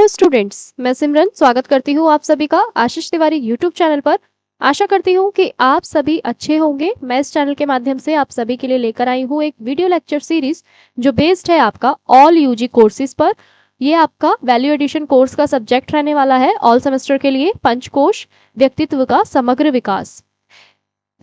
Hello students, मैं सिमरन स्वागत करती हूँ आप सभी का आशीष तिवारी यूट्यूब चैनल पर। आशा करती हूँ कि आप सभी अच्छे होंगे। मैं इस चैनल के माध्यम से आप सभी के लिए लेकर आई हूँ एक वीडियो लेक्चर सीरीज जो बेस्ड है आपका ऑल यूजी कोर्सेज पर। ये आपका वैल्यू एडिशन कोर्स का सब्जेक्ट रहने वाला है ऑल सेमेस्टर के लिए, पंचकोश व्यक्तित्व का समग्र विकास।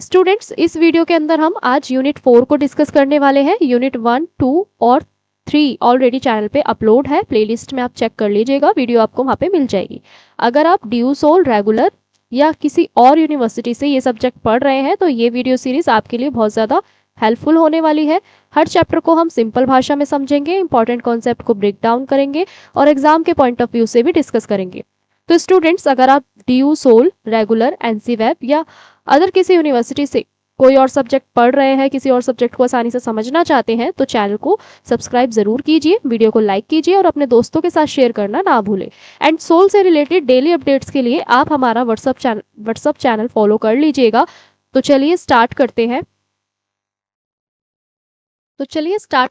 स्टूडेंट्स, इस वीडियो के अंदर हम आज यूनिट 4 को डिस्कस करने वाले हैं। यूनिट 1, 2 और 3 ऑलरेडी चैनल पे अपलोड है, प्लेलिस्ट में आप चेक कर लीजिएगा, वीडियो आपको वहाँ पे मिल जाएगी। अगर आप ड्यू सोल रेगुलर या किसी और यूनिवर्सिटी से ये सब्जेक्ट पढ़ रहे हैं तो ये वीडियो सीरीज आपके लिए बहुत ज़्यादा हेल्पफुल होने वाली है। हर चैप्टर को हम सिंपल भाषा में समझेंगे, इंपॉर्टेंट कॉन्सेप्ट को ब्रेक डाउन करेंगे और एग्जाम के पॉइंट ऑफ व्यू से भी डिस्कस करेंगे। तो स्टूडेंट्स, अगर आप ड्यू सोल रेगुलर एनसी वेब या अदर किसी यूनिवर्सिटी से कोई और सब्जेक्ट पढ़ रहे हैं, किसी और सब्जेक्ट को आसानी से समझना चाहते हैं तो चैनल को सब्सक्राइब जरूर कीजिए, वीडियो को लाइक कीजिए और अपने दोस्तों के साथ शेयर करना ना भूलें। एंड सोल से रिलेटेड डेली अपडेट्स के लिए आप हमारा व्हाट्सअप चैनल फॉलो कर लीजिएगा। तो चलिए स्टार्ट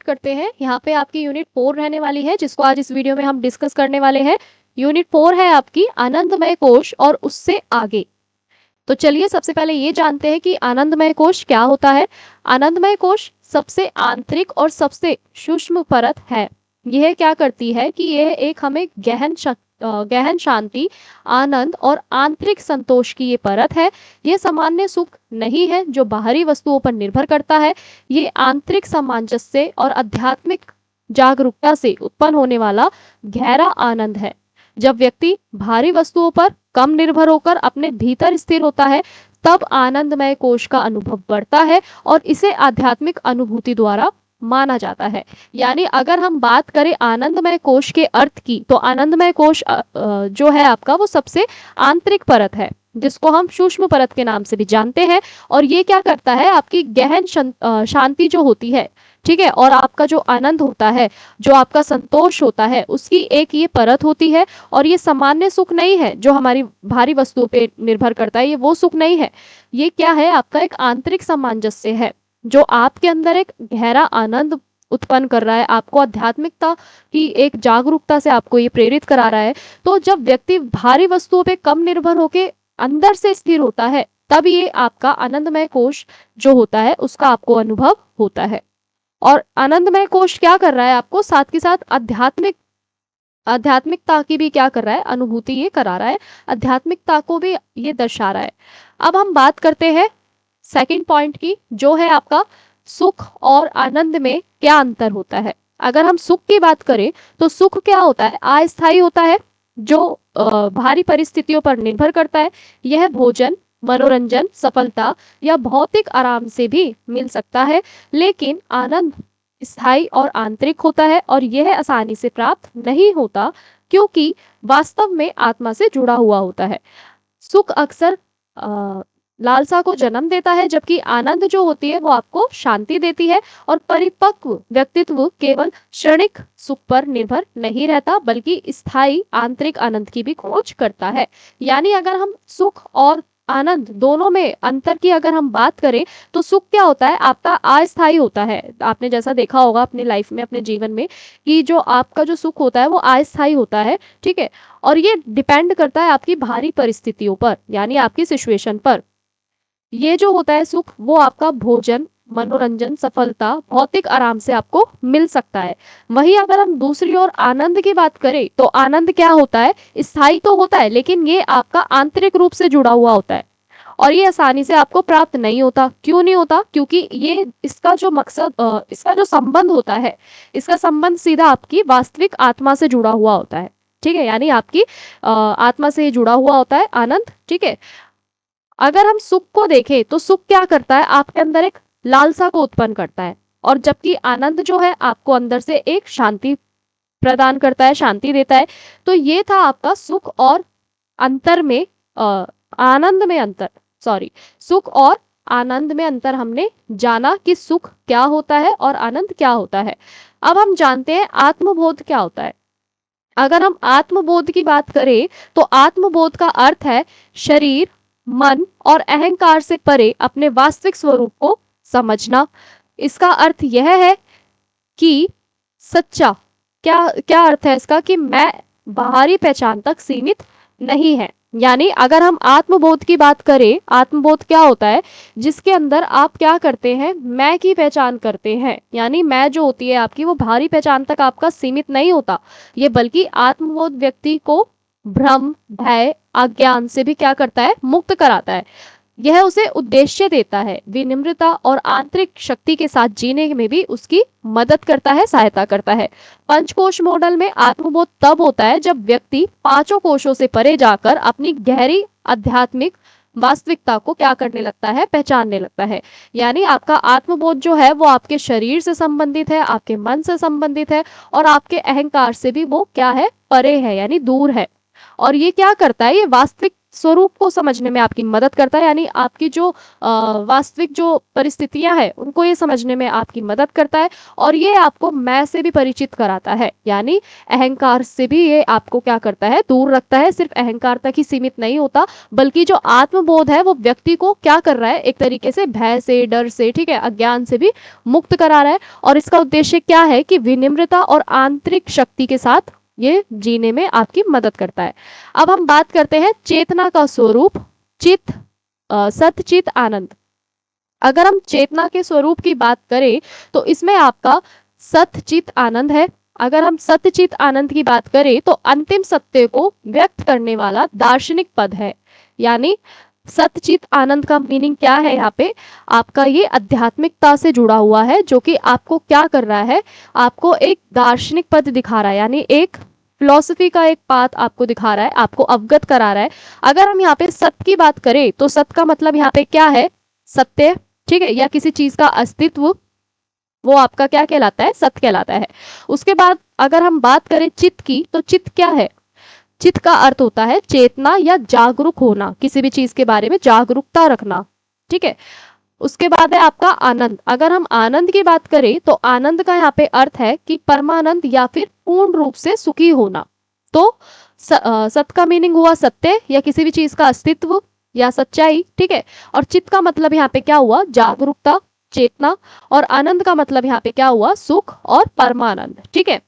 करते हैं। यहाँ पे आपकी यूनिट 4 रहने वाली है जिसको आज इस वीडियो में हम डिस्कस करने वाले हैं। यूनिट 4 है आपकी आनंदमय कोश और उससे आगे। तो चलिए सबसे पहले ये जानते हैं कि आनंदमय कोश क्या होता है। आनंदमय कोश सबसे आंतरिक और सबसे सूक्ष्म परत है। यह क्या करती है कि यह एक हमें गहन शांति, आनंद और आंतरिक संतोष की ये परत है। ये सामान्य सुख नहीं है जो बाहरी वस्तुओं पर निर्भर करता है। ये आंतरिक सामंजस्य और आध्यात्मिक जागरूकता से उत्पन्न होने वाला गहरा आनंद है। जब व्यक्ति भारी वस्तुओं पर कम निर्भर होकर अपने भीतर स्थिर होता है तब आनंदमय कोश का अनुभव बढ़ता है और इसे आध्यात्मिक अनुभूति द्वारा माना जाता है। यानी अगर हम बात करें आनंदमय कोश के अर्थ की तो आनंदमय कोश जो है आपका वो सबसे आंतरिक परत है जिसको हम सूक्ष्म परत के नाम से भी जानते हैं। और ये क्या करता है, आपकी गहन शांति जो होती है, ठीक है, और आपका जो आनंद होता है, जो आपका संतोष होता है, उसकी एक ये परत होती है। और ये सामान्य सुख नहीं है जो हमारी भारी वस्तुओं पे निर्भर करता है, ये वो सुख नहीं है। ये क्या है, आपका एक आंतरिक सामंजस्य है जो आपके अंदर एक गहरा आनंद उत्पन्न कर रहा है, आपको आध्यात्मिकता की एक जागरूकता से आपको ये प्रेरित करा रहा है। तो जब व्यक्ति भारी वस्तुओं पे कम निर्भर होके अंदर से स्थिर होता है तब ये आपका आनंदमय कोश जो होता है उसका आपको अनुभव होता है। और आनंदमय कोश क्या कर रहा है, आपको साथ के साथ आध्यात्मिकता की भी क्या कर रहा है, अनुभूति ये करा रहा है, आध्यात्मिकता को भी ये दर्शा रहा है। अब हम बात करते हैं सेकंड पॉइंट की, जो है आपका सुख और आनंद में क्या अंतर होता है। अगर हम सुख की बात करें तो सुख क्या होता है, अस्थायी होता है, जो भारी परिस्थितियों पर निर्भर करता है। यह भोजन, मनोरंजन, सफलता या भौतिक आराम से भी मिल सकता है। लेकिन आनंद स्थायी और आंतरिक होता है और यह आसानी से प्राप्त नहीं होता क्योंकि वास्तव में आत्मा से जुड़ा हुआ होता है। सुख अक्सर लालसा को जन्म देता है जबकि आनंद जो होती है वो आपको शांति देती है। और परिपक्व व्यक्तित्व केवल क्षणिक सुख पर निर्भर नहीं रहता बल्कि स्थायी आंतरिक आनंद की भी खोज करता है। यानी अगर हम सुख और आनंद दोनों में अंतर की अगर हम बात करें तो सुख क्या होता है, आपका अस्थायी होता है। आपने जैसा देखा होगा अपनी लाइफ में, अपने जीवन में, कि जो आपका जो सुख होता है वो अस्थायी होता है, ठीक है, और ये डिपेंड करता है आपकी भारी परिस्थितियों पर, यानी आपकी सिचुएशन पर। ये जो होता है सुख वो आपका भोजन, मनोरंजन, सफलता, भौतिक आराम से आपको मिल सकता है। वहीं अगर हम दूसरी ओर आनंद की बात करें तो आनंद क्या होता है, स्थायी तो होता है लेकिन ये आपका आंतरिक रूप से जुड़ा हुआ होता है और ये आसानी से आपको प्राप्त नहीं होता। क्यों नहीं होता, क्योंकि ये इसका जो मकसद, इसका जो संबंध होता है, इसका संबंध सीधा आपकी वास्तविक आत्मा से जुड़ा हुआ होता है, ठीक है, यानी आपकी आत्मा से जुड़ा हुआ होता है आनंद, ठीक है। अगर हम सुख को देखें तो सुख क्या करता है, आपके अंदर एक लालसा को उत्पन्न करता है, और जबकि आनंद जो है आपको अंदर से एक शांति प्रदान करता है, शांति देता है। तो ये था आपका सुख और अंतर में आनंद में अंतर, सॉरी, सुख और आनंद में अंतर हमने जाना कि सुख क्या होता है और आनंद क्या होता है। अब हम जानते हैं आत्मबोध क्या होता है। अगर हम आत्मबोध की बात करें तो आत्मबोध का अर्थ है शरीर, मन और अहंकार से परे अपने वास्तविक स्वरूप को समझना। इसका अर्थ यह है कि सच्चा, क्या क्या अर्थ है इसका, कि मैं बाहरी पहचान तक सीमित नहीं है। यानी अगर हम आत्मबोध की बात करें, आत्मबोध क्या होता है? जिसके अंदर आप क्या करते हैं, मैं की पहचान करते हैं। यानी मैं जो होती है आपकी, वो बाहरी पहचान तक आपका सीमित नहीं होता, ये बल्कि आत्मबोध व्यक्ति को भ्रम, भय, अज्ञान से भी क्या करता है, मुक्त कराता है। यह उसे उद्देश्य देता है, विनम्रता और आंतरिक शक्ति के साथ जीने में भी उसकी मदद करता है, सहायता करता है। पंचकोश मॉडल में आत्मबोध तब होता है जब व्यक्ति पांचों कोशों से परे जाकर अपनी गहरी आध्यात्मिक वास्तविकता को क्या करने लगता है, पहचानने लगता है। यानी आपका आत्मबोध जो है वो आपके शरीर से संबंधित है, आपके मन से संबंधित है, और आपके अहंकार से भी वो क्या है, परे है, यानी दूर है। और ये क्या करता है, ये वास्तविक स्वरूप को समझने में आपकी मदद करता है। यानी आपकी जो वास्तविक जो परिस्थितियां हैं उनको ये समझने में आपकी मदद करता है, और ये आपको मैं से भी परिचित कराता है। यानी अहंकार से भी ये आपको क्या करता है, दूर रखता है। सिर्फ अहंकार तक ही सीमित नहीं होता, बल्कि जो आत्मबोध है वो व्यक्ति को क्या कर रहा है, एक तरीके से भय से, डर से, ठीक है, अज्ञान से भी मुक्त करा रहा है। और इसका उद्देश्य क्या है कि विनम्रता और आंतरिक शक्ति के साथ ये जीने में आपकी मदद करता है। अब हम बात करते हैं चेतना का स्वरूप, चित, सत, चित, आनंद। अगर हम चेतना के स्वरूप की बात करें तो इसमें आपका सत, चित, आनंद है। अगर हम सत्य, चित, आनंद की बात करें तो अंतिम सत्य को व्यक्त करने वाला दार्शनिक पद है। यानी सत्य, चित, आनंद का मीनिंग क्या है, यहाँ पे आपका ये आध्यात्मिकता से जुड़ा हुआ है, जो कि आपको क्या कर रहा है, आपको एक दार्शनिक पद दिखा रहा है, यानी एक फिलॉसफी का एक पाथ आपको दिखा रहा है, आपको अवगत करा रहा है। अगर हम यहाँ पे सत्य की बात करें तो सत्य का मतलब यहाँ पे क्या है, सत्य, ठीक है, या किसी चीज का अस्तित्व, वो आपका क्या कहलाता है, सत्य कहलाता है। उसके बाद अगर हम बात करें चित्त की, तो चित्त क्या है, चित्त का अर्थ होता है चेतना या जागरूक होना, किसी भी चीज के बारे में जागरूकता रखना, ठीक है। उसके बाद है आपका आनंद। अगर हम आनंद की बात करें तो आनंद का यहाँ पे अर्थ है कि परमानंद या फिर पूर्ण रूप से सुखी होना। तो सत्य का मीनिंग हुआ सत्य या किसी भी चीज का अस्तित्व या सच्चाई, ठीक है। और चित्त का मतलब यहाँ पे क्या हुआ, जागरूकता, चेतना। और आनंद का मतलब यहाँ पे क्या हुआ, सुख और परमानंद, ठीक है।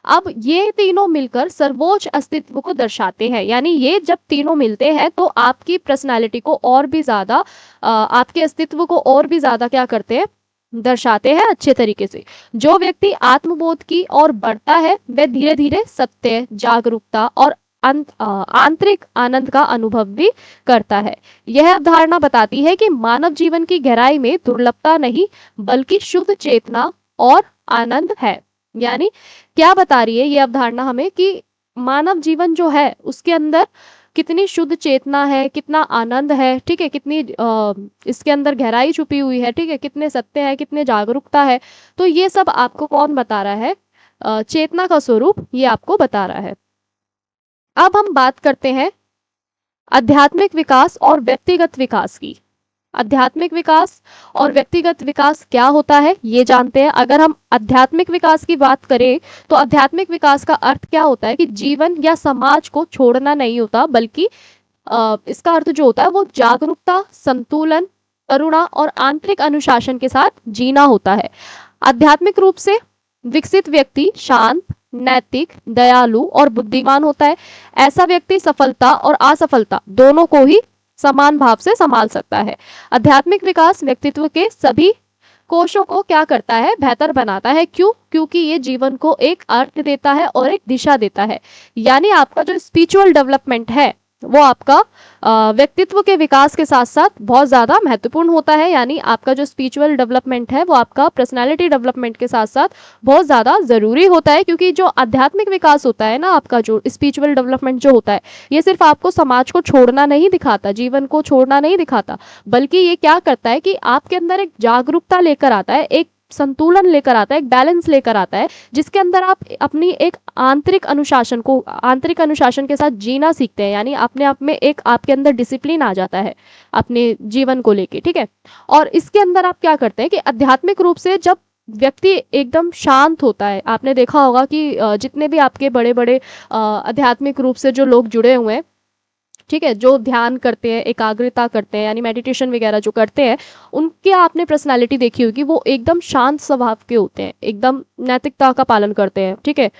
अब ये तीनों मिलकर सर्वोच्च अस्तित्व को दर्शाते हैं। यानी ये जब तीनों मिलते हैं तो आपकी पर्सनालिटी को और भी ज्यादा, आपके अस्तित्व को और भी ज्यादा क्या करते हैं, दर्शाते हैं अच्छे तरीके से। जो व्यक्ति आत्मबोध की ओर बढ़ता है वह धीरे धीरे सत्य, जागरूकता और आंतरिक आनंद का अनुभव भी करता है। यह अवधारणा बताती है कि मानव जीवन की गहराई में दुर्लभता नहीं बल्कि शुद्ध चेतना और आनंद है। यानी क्या बता रही है ये अवधारणा हमें कि मानव जीवन जो है उसके अंदर कितनी शुद्ध चेतना है, कितना आनंद है, ठीक है, कितनी इसके अंदर गहराई छुपी हुई है, ठीक है, कितने सत्य है, कितने जागरूकता है। तो ये सब आपको कौन बता रहा है, चेतना का स्वरूप ये आपको बता रहा है। अब हम बात करते हैं आध्यात्मिक विकास और व्यक्तिगत विकास की। आध्यात्मिक विकास और व्यक्तिगत विकास क्या होता है ये जानते हैं। अगर हम आध्यात्मिक विकास की बात करें तो आध्यात्मिक विकास का अर्थ क्या होता है कि जीवन या समाज को छोड़ना नहीं होता, बल्कि इसका अर्थ जो होता है वो जागरूकता, संतुलन, करुणा और आंतरिक अनुशासन के साथ जीना होता है। आध्यात्मिक रूप से विकसित व्यक्ति शांत, नैतिक, दयालु और बुद्धिमान होता है। ऐसा व्यक्ति सफलता और असफलता दोनों को ही समान भाव से संभाल सकता है। आध्यात्मिक विकास व्यक्तित्व के सभी कोशों को क्या करता है, बेहतर बनाता है। क्यों? क्योंकि ये जीवन को एक अर्थ देता है और एक दिशा देता है। यानी आपका जो स्पिरिचुअल डेवलपमेंट है वो आपका व्यक्तित्व के विकास के साथ साथ बहुत ज़्यादा महत्वपूर्ण होता है। यानी आपका जो स्पिरिचुअल डेवलपमेंट है वो आपका पर्सनालिटी डेवलपमेंट के साथ साथ बहुत ज़्यादा ज़रूरी होता है, क्योंकि जो आध्यात्मिक विकास होता है ना, आपका जो स्पिरिचुअल डेवलपमेंट जो होता है, ये सिर्फ आपको समाज को छोड़ना नहीं दिखाता, जीवन को छोड़ना नहीं दिखाता, बल्कि ये क्या करता है कि आपके अंदर एक जागरूकता लेकर आता है, एक संतुलन लेकर आता है, एक बैलेंस लेकर आता है, जिसके अंदर आप अपनी एक आंतरिक अनुशासन के साथ जीना सीखते हैं। यानी अपने आप में एक आपके अंदर डिसिप्लिन आ जाता है अपने जीवन को लेके, ठीक है। और इसके अंदर आप क्या करते हैं कि आध्यात्मिक रूप से जब व्यक्ति एकदम शांत होता है, आपने देखा होगा कि जितने भी आपके बड़े बड़े आध्यात्मिक रूप से जो लोग जुड़े हुए हैं, ठीक है, जो ध्यान करते हैं, एकाग्रता करते हैं, यानी मेडिटेशन वगैरह जो करते हैं, उनके आपने पर्सनालिटी देखी होगी, वो एकदम शांत स्वभाव के होते हैं, एकदम नैतिकता का पालन करते हैं, ठीक है,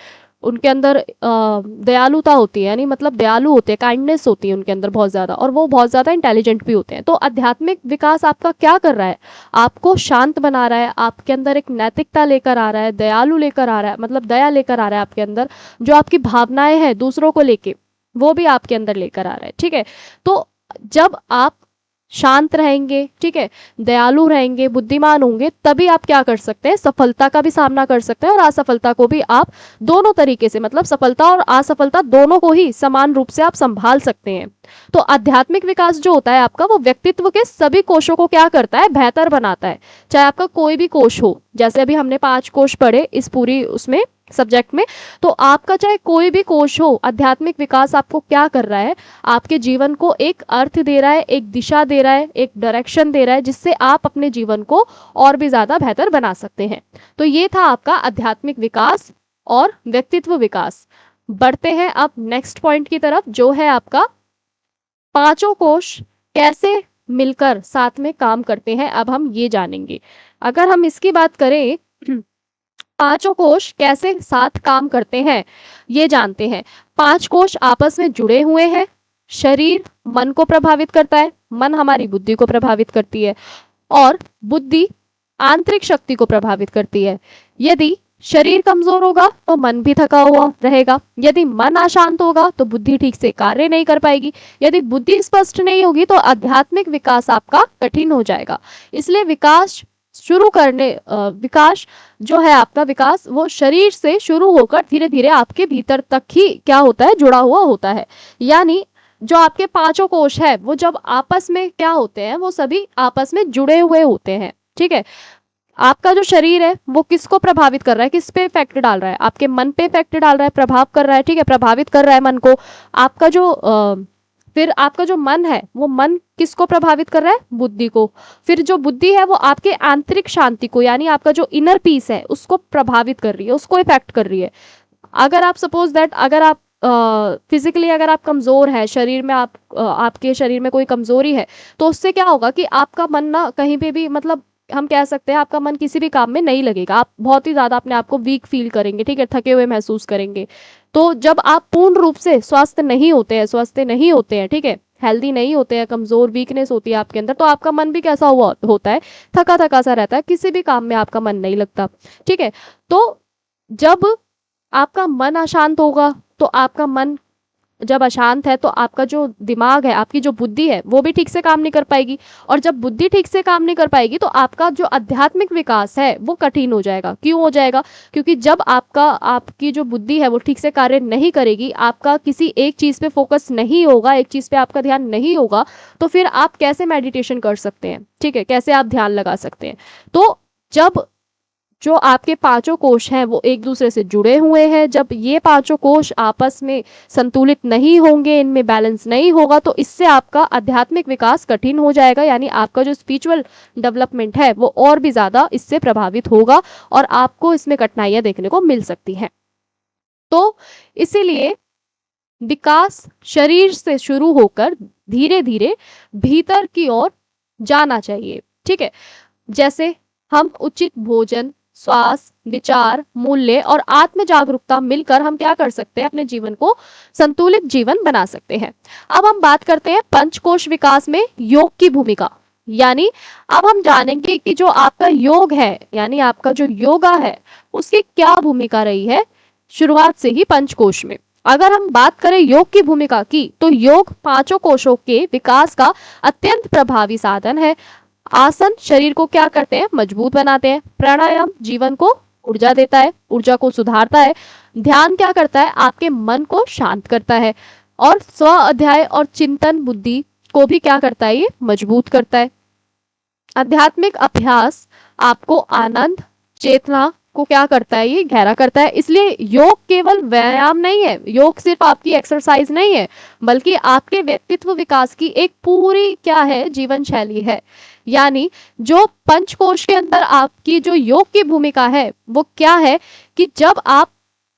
उनके अंदर दयालुता होती है, यानी मतलब दयालु होते हैं, काइंडनेस होती है उनके अंदर बहुत ज़्यादा, और वो बहुत ज़्यादा इंटेलिजेंट भी होते हैं। तो आध्यात्मिक विकास आपका क्या कर रहा है, आपको शांत बना रहा है, आपके अंदर एक नैतिकता लेकर आ रहा है, दयालु लेकर आ रहा है, मतलब दया लेकर आ रहा है आपके अंदर, जो आपकी भावनाएं हैं दूसरों को लेके वो भी आपके अंदर लेकर आ रहा है। ठीक है, तो जब आप शांत रहेंगे, ठीक है, दयालु रहेंगे, बुद्धिमान होंगे, तभी आप क्या कर सकते हैं, सफलता का भी सामना कर सकते हैं और असफलता को भी आप दोनों तरीके से, मतलब सफलता और असफलता दोनों को ही समान रूप से आप संभाल सकते हैं। तो आध्यात्मिक विकास जो होता है आपका, वो व्यक्तित्व के सभी कोशों को क्या करता है, बेहतर बनाता है। चाहे आपका कोई भी कोश हो, जैसे अभी हमने 5 कोश पढ़े इस पूरी उसमें सब्जेक्ट में, तो आपका चाहे कोई भी कोश हो, आध्यात्मिक विकास आपको क्या कर रहा है, आपके जीवन को एक अर्थ दे रहा है, एक दिशा दे रहा है, एक डायरेक्शन दे रहा है, जिससे आप अपने जीवन को और भी ज्यादा बेहतर बना सकते हैं। तो ये था आपका आध्यात्मिक विकास और व्यक्तित्व विकास। बढ़ते हैं अब नेक्स्ट पॉइंट की तरफ, जो है आपका पांचों कोश कैसे मिलकर साथ में काम करते हैं, अब हम ये जानेंगे। अगर हम इसकी बात करें, पांचों कोश कैसे साथ काम करते हैं ये जानते हैं। 5 कोश आपस में जुड़े हुए हैं। शरीर मन को प्रभावित करता है, मन हमारी बुद्धि को प्रभावित करती है, और बुद्धि आंतरिक शक्ति को प्रभावित करती है। यदि शरीर कमजोर होगा तो मन भी थका हुआ रहेगा, यदि मन अशांत होगा तो बुद्धि ठीक से कार्य नहीं कर पाएगी, यदि बुद्धि स्पष्ट नहीं होगी तो आध्यात्मिक विकास आपका कठिन हो जाएगा। इसलिए विकास जो है आपका विकास, वो शरीर से शुरू होकर धीरे धीरे आपके भीतर तक ही क्या होता है, जुड़ा हुआ होता है। यानी जो आपके पांचों कोश है वो जब आपस में क्या होते हैं, वो सभी आपस में जुड़े हुए होते हैं। ठीक है, आपका जो शरीर है वो किसको प्रभावित कर रहा है, किस पे इफेक्ट डाल रहा है, आपके मन पे इफेक्ट डाल रहा है, प्रभाव कर रहा है, ठीक है, प्रभावित कर रहा है मन को। आपका जो फिर आपका जो मन है वो मन किसको प्रभावित कर रहा है, बुद्धि को। फिर जो बुद्धि है वो आपके आंतरिक शांति को, यानी आपका जो इनर पीस है उसको प्रभावित कर रही है, उसको इफेक्ट कर रही है। अगर आप सपोज दैट, अगर आप फिजिकली अगर आप कमजोर है, शरीर में आपके शरीर में कोई कमजोरी है, तो उससे क्या होगा कि आपका मन ना कहीं पे भी, मतलब हम कह सकते हैं आपका मन किसी भी काम में नहीं लगेगा, आप बहुत ही ज्यादा अपने आप को वीक फील करेंगे, ठीक है, थके हुए महसूस करेंगे। तो जब आप पूर्ण रूप से स्वस्थ नहीं होते हैं, ठीक है, हेल्दी नहीं होते हैं, कमजोर, वीकनेस होती है आपके अंदर, तो आपका मन भी कैसा हुआ होता है, थका थका सा रहता है, किसी भी काम में आपका मन नहीं लगता। ठीक है, तो जब आपका मन अशांत होगा, तो आपका मन जब अशांत है तो आपका जो दिमाग है, आपकी जो बुद्धि है वो भी ठीक से काम नहीं कर पाएगी, और जब बुद्धि ठीक से काम नहीं कर पाएगी तो आपका जो आध्यात्मिक विकास है वो कठिन हो जाएगा। क्यों हो जाएगा, क्योंकि जब आपकी जो बुद्धि है वो ठीक से कार्य नहीं करेगी, आपका किसी एक चीज पे फोकस नहीं होगा, एक चीज पे आपका ध्यान नहीं होगा, तो फिर आप कैसे मेडिटेशन कर सकते हैं, ठीक है, कैसे आप ध्यान लगा सकते हैं। तो जब जो आपके पांचों कोश हैं वो एक दूसरे से जुड़े हुए हैं, जब ये पांचों कोश आपस में संतुलित नहीं होंगे, इनमें बैलेंस नहीं होगा, तो इससे आपका आध्यात्मिक विकास कठिन हो जाएगा, यानी आपका जो स्पिरिचुअल डेवलपमेंट है वो और भी ज्यादा इससे प्रभावित होगा और आपको इसमें कठिनाइयां देखने को मिल सकती हैं। तो इसीलिए विकास शरीर से शुरू होकर धीरे धीरे भीतर की ओर जाना चाहिए। ठीक है, जैसे हम उचित भोजन, श्वास, विचार, मूल्य और आत्म जागरूकता मिलकर हम क्या कर सकते हैं, अपने जीवन को संतुलित जीवन बना सकते हैं। अब हम बात करते हैं पंचकोश विकास में योग की भूमिका। यानी अब हम जानेंगे कि जो आपका योग है, यानी आपका जो योगा है, उसकी क्या भूमिका रही है शुरुआत से ही पंचकोश में। अगर हम बात करें योग की भूमिका की, तो योग पांचों कोशों के विकास का अत्यंत प्रभावी साधन है। आसन शरीर को क्या करते हैं, मजबूत बनाते हैं। प्राणायाम जीवन को ऊर्जा देता है, ऊर्जा को सुधारता है। ध्यान क्या करता है, आपके मन को शांत करता है। और स्व अध्याय और चिंतन बुद्धि को भी क्या करता है, ये मजबूत करता है। आध्यात्मिक अभ्यास आपको आनंद, चेतना को क्या करता है, ये गहरा करता है। इसलिए योग केवल व्यायाम नहीं है, योग सिर्फ आपकी एक्सरसाइज नहीं है, बल्कि आपके व्यक्तित्व विकास की एक पूरी क्या है, जीवन शैली है। यानी जो पंचकोश के अंदर आपकी जो योग की भूमिका है वो क्या है कि जब आप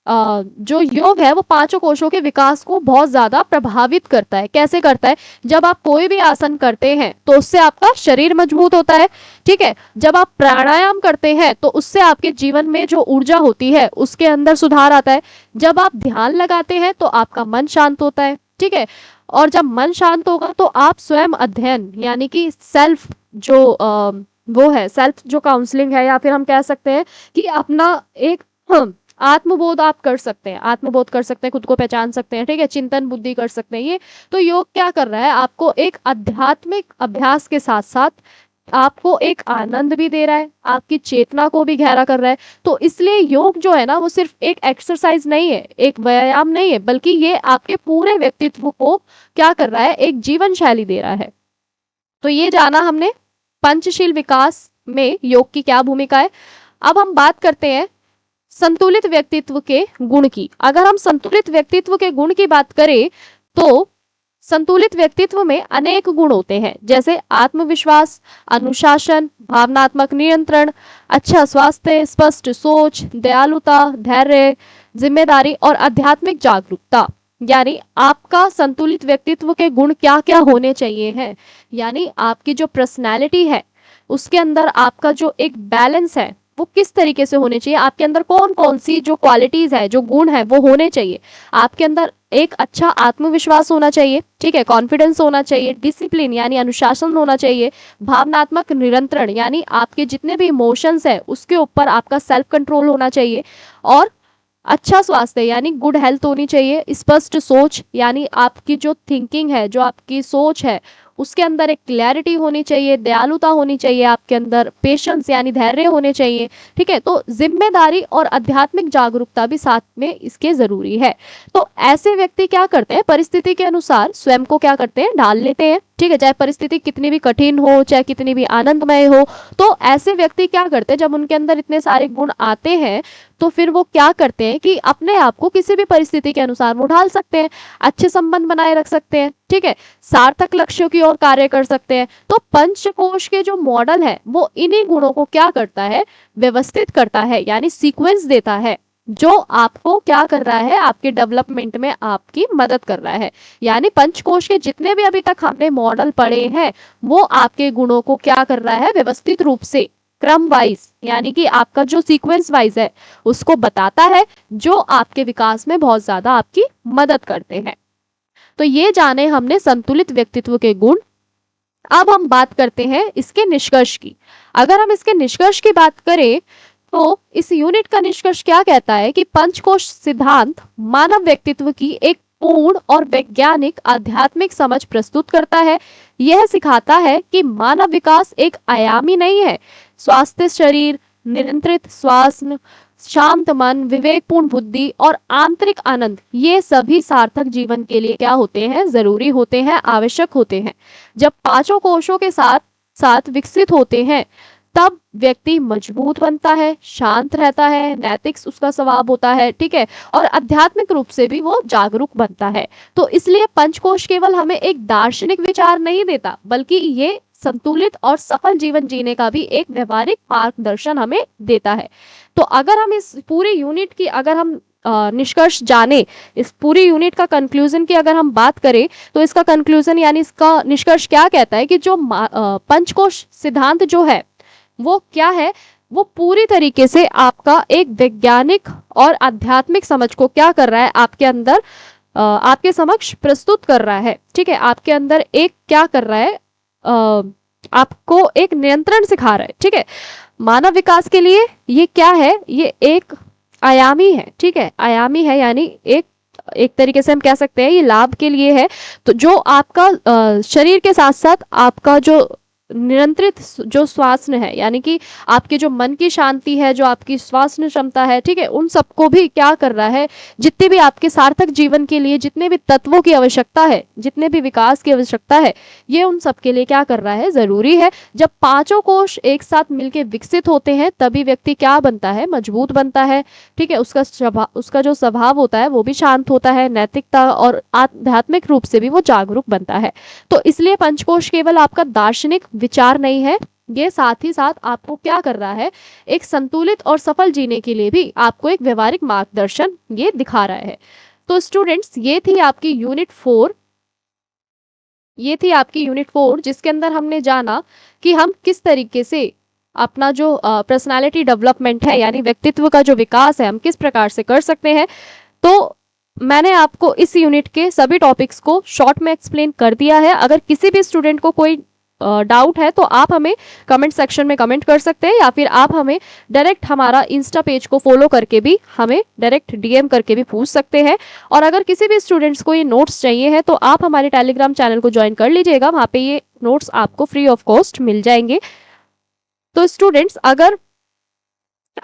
जो योग है वो पांचों कोशों के विकास को बहुत ज्यादा प्रभावित करता है। कैसे करता है? जब आप कोई भी आसन करते हैं तो उससे आपका शरीर मजबूत होता है, ठीक है। जब आप प्राणायाम करते हैं तो उससे आपके जीवन में जो ऊर्जा होती है उसके अंदर सुधार आता है। जब आप ध्यान लगाते हैं तो आपका मन शांत होता है, ठीक है। और जब मन शांत होगा तो आप स्वयं अध्ययन यानी कि सेल्फ जो वो है, सेल्फ जो काउंसलिंग है, या फिर हम कह सकते हैं कि अपना एक आत्मबोध आप कर सकते हैं, आत्मबोध कर सकते हैं, खुद को पहचान सकते हैं, ठीक है। चिंतन बुद्धि कर सकते हैं। ये तो योग क्या कर रहा है? आपको एक आध्यात्मिक अभ्यास के साथ साथ आपको एक आनंद भी दे रहा है, आपकी चेतना को भी गहरा कर रहा है। तो इसलिए योग जो है ना वो सिर्फ एक एक्सरसाइज नहीं है, एक व्यायाम नहीं है, बल्कि ये आपके पूरे व्यक्तित्व को क्या कर रहा है? एक जीवन शैली दे रहा है। तो ये जाना हमने पंचशील विकास में योग की क्या भूमिका है। अब हम बात करते हैं संतुलित व्यक्तित्व के गुण की। अगर हम संतुलित व्यक्तित्व के गुण की बात करें तो संतुलित व्यक्तित्व में अनेक गुण होते हैं, जैसे आत्मविश्वास, अनुशासन, भावनात्मक नियंत्रण, अच्छा स्वास्थ्य, स्पष्ट सोच, दयालुता, धैर्य, जिम्मेदारी और आध्यात्मिक जागरूकता। यानी आपका संतुलित व्यक्तित्व के गुण क्या क्या होने चाहिए हैं, यानी आपकी जो पर्सनैलिटी है उसके अंदर आपका जो एक बैलेंस है वो किस तरीके से होने चाहिए, आपके अंदर कौन कौन सी जो क्वालिटीज है, जो गुण है वो होने चाहिए। आपके अंदर एक अच्छा आत्मविश्वास होना चाहिए, ठीक है, कॉन्फिडेंस होना चाहिए, डिसिप्लिन यानी अनुशासन होना चाहिए, भावनात्मक नियंत्रण यानी आपके जितने भी इमोशंस है उसके ऊपर आपका सेल्फ कंट्रोल होना चाहिए, और अच्छा स्वास्थ्य यानी गुड हेल्थ होनी चाहिए, स्पष्ट सोच यानी आपकी जो थिंकिंग है, जो आपकी सोच है उसके अंदर एक क्लैरिटी होनी चाहिए, दयालुता होनी चाहिए आपके अंदर, पेशेंस यानी धैर्य होने चाहिए, ठीक है। तो जिम्मेदारी और आध्यात्मिक जागरूकता भी साथ में इसके जरूरी है। तो ऐसे व्यक्ति क्या करते हैं? परिस्थिति के अनुसार स्वयं को क्या करते हैं? ढाल लेते हैं, ठीक है। चाहे परिस्थिति कितनी भी कठिन हो, चाहे कितनी भी आनंदमय हो, तो ऐसे व्यक्ति क्या करते हैं? जब उनके अंदर इतने सारे गुण आते हैं तो फिर वो क्या करते हैं कि अपने आप को किसी भी परिस्थिति के अनुसार वो ढाल सकते हैं, अच्छे संबंध बनाए रख सकते हैं, ठीक है, सार्थक लक्ष्यों की ओर कार्य कर सकते हैं। तो पंचकोश के जो मॉडल है वो इन्हीं गुणों को क्या करता है? व्यवस्थित करता है, यानी सीक्वेंस देता है, जो आपको क्या कर रहा है? आपके डेवलपमेंट में आपकी मदद कर रहा है। यानी पंचकोश के जितने भी अभी तक हमने मॉडल पढ़े हैं वो आपके गुणों को क्या कर रहा है? व्यवस्थित रूप से क्रम वाइज यानी कि आपका जो सीक्वेंस वाइज है उसको बताता है, जो आपके विकास में बहुत ज्यादा आपकी मदद करते हैं। तो ये जाने हमने संतुलित व्यक्तित्व के गुण। अब हम बात करते हैं इसके निष्कर्ष की। अगर हम इसके निष्कर्ष की बात करें तो इस यूनिट का निष्कर्ष क्या कहता है कि पंचकोश सिद्धांत मानव व्यक्तित्व की एक पूर्ण और वैज्ञानिक आध्यात्मिक समझ प्रस्तुत करता है। यह सिखाता है कि मानव विकास एक आयामी नहीं है। स्वास्थ्य शरीर, नियंत्रित श्वास, शांत मन, विवेकपूर्ण बुद्धि और आंतरिक आनंद, ये सभी सार्थक जीवन के लिए क्या होते हैं? जरूरी होते हैं, आवश्यक होते हैं। जब पांचों कोशों के साथ साथ विकसित होते हैं तब व्यक्ति मजबूत बनता है, शांत रहता है, नैतिक उसका स्वभाव होता है, ठीक है, और आध्यात्मिक रूप से भी वो जागरूक बनता है। तो इसलिए पंचकोश केवल हमें एक दार्शनिक विचार नहीं देता, बल्कि ये संतुलित और सफल जीवन जीने का भी एक व्यवहारिक मार्गदर्शन हमें देता है। तो अगर हम इस पूरी यूनिट की अगर हम निष्कर्ष जाने, इस पूरी यूनिट का कंक्लूजन की अगर हम बात करें तो इसका कंक्लूजन यानी इसका निष्कर्ष क्या कहता है कि जो पंचकोश सिद्धांत जो है वो क्या है? वो पूरी तरीके से आपका एक वैज्ञानिक और आध्यात्मिक समझ को क्या कर रहा है? आपके अंदर आपके समक्ष प्रस्तुत कर रहा है, ठीक है। आपके अंदर एक क्या कर रहा है? आपको एक नियंत्रण सिखा रहा है, ठीक है। मानव विकास के लिए ये क्या है? ये एक आयामी है, ठीक है, आयामी है, यानी एक तरीके से हम कह सकते हैं ये लाभ के लिए है। तो जो आपका शरीर के साथ साथ आपका जो नियंत्रित जो श्वासन है, यानी कि आपके जो मन की शांति है, जो आपकी श्वासन क्षमता है, ठीक है, उन सबको भी क्या कर रहा है? जितने भी आपके सार्थक जीवन के लिए जितने भी तत्वों की आवश्यकता है, जितने भी विकास की आवश्यकता है, ये उन सब के लिए क्या कर रहा है? जरूरी है। जब पांचों कोश एक साथ मिलके विकसित होते हैं तभी व्यक्ति क्या बनता है? मजबूत बनता है, ठीक है। उसका जो स्वभाव होता है वो भी शांत होता है, नैतिकता और आध्यात्मिक रूप से भी वो जागरूक बनता है। तो इसलिए पंचकोश केवल आपका दार्शनिक विचार नहीं है, ये साथ ही साथ आपको क्या कर रहा है, एक संतुलित और सफल जीने के लिए भी आपको एक व्यवहारिक मार्गदर्शन ये दिखा रहा है। तो स्टूडेंट्स, ये थी आपकी यूनिट 4 जिसके अंदर हमने जाना कि हम किस तरीके से अपना जो पर्सनालिटी डेवलपमेंट है, यानी व्यक्तित्व का जो विकास है, हम किस प्रकार से कर सकते हैं। तो मैंने आपको इस यूनिट के सभी टॉपिक्स को शॉर्ट में एक्सप्लेन कर दिया है। अगर किसी भी स्टूडेंट को कोई डाउट है तो आप हमें कमेंट सेक्शन में कमेंट कर सकते हैं, या फिर आप हमें डायरेक्ट हमारा इंस्टा पेज को फॉलो करके भी हमें डायरेक्ट डीएम करके भी पूछ सकते हैं। और अगर किसी भी स्टूडेंट्स को ये नोट्स चाहिए है तो आप हमारे टेलीग्राम चैनल को ज्वाइन कर लीजिएगा, वहाँ पे ये नोट्स आपको फ्री ऑफ कॉस्ट मिल जाएंगे। तो स्टूडेंट्स, अगर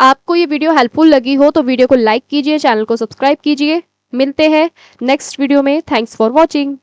आपको ये वीडियो हेल्पफुल लगी हो तो वीडियो को लाइक कीजिए, चैनल को सब्सक्राइब कीजिए। मिलते हैं नेक्स्ट वीडियो में। Thanks for watching.